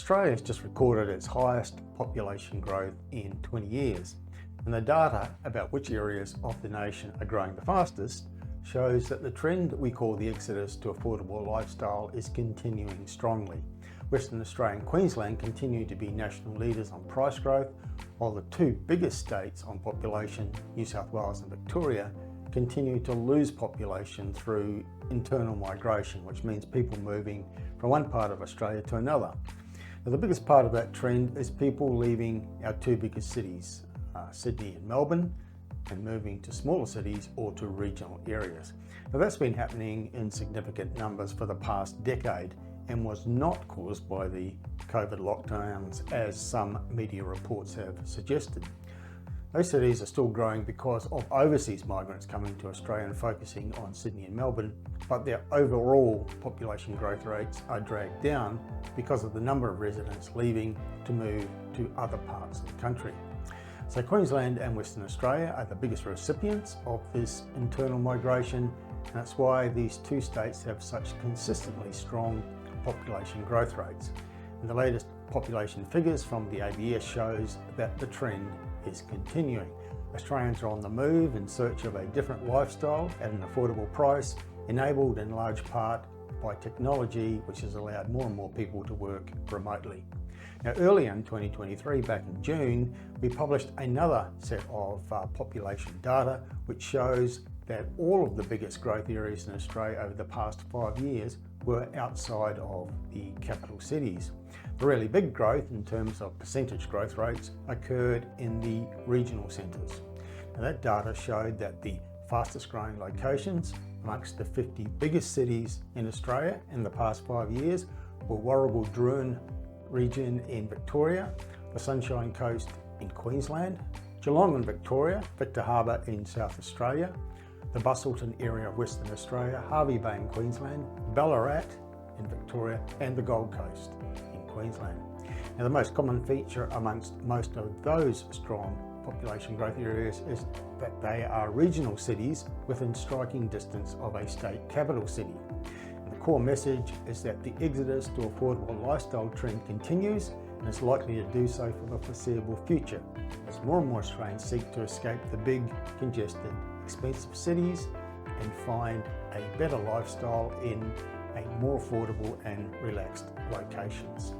Australia has just recorded its highest population growth in 20 years, and the data about which areas of the nation are growing the fastest shows that the trend we call the exodus to affordable lifestyle is continuing strongly. Western Australia and Queensland continue to be national leaders on price growth, while the two biggest states on population, New South Wales and Victoria, continue to lose population through internal migration, which means people moving from one part of Australia to another. Now, the biggest part of that trend is people leaving our two biggest cities, Sydney and Melbourne, and moving to smaller cities or to regional areas. Now, that's been happening in significant numbers for the past decade and was not caused by the COVID lockdowns, as some media reports have suggested. Those cities are still growing because of overseas migrants coming to Australia and focusing on Sydney and Melbourne, but their overall population growth rates are dragged down because of the number of residents leaving to move to other parts of the country. So Queensland and Western Australia are the biggest recipients of this internal migration, and that's why these two states have such consistently strong population growth rates. And the latest population figures from the ABS shows that the trend is continuing. Australians are on the move in search of a different lifestyle at an affordable price, enabled in large part by technology, which has allowed more and more people to work remotely. Now, earlier in 2023, back in June, we published another set of population data which shows that all of the biggest growth areas in Australia over the past 5 years were outside of the capital cities. The really big growth in terms of percentage growth rates occurred in the regional centres. Now, that data showed that the fastest growing locations amongst the 50 biggest cities in Australia in the past 5 years were Warragul-Druin region in Victoria, the Sunshine Coast in Queensland, Geelong in Victoria, Victor Harbour in South Australia, the Busselton area of Western Australia, Hervey Bay in Queensland, Ballarat in Victoria, and the Gold Coast in Queensland. Now, the most common feature amongst most of those strong population growth areas is that they are regional cities within striking distance of a state capital city. And the core message is that the exodus to affordable lifestyle trend continues and is likely to do so for the foreseeable future, as more and more Australians seek to escape the big, congested, expensive cities and find a better lifestyle in a more affordable and relaxed locations.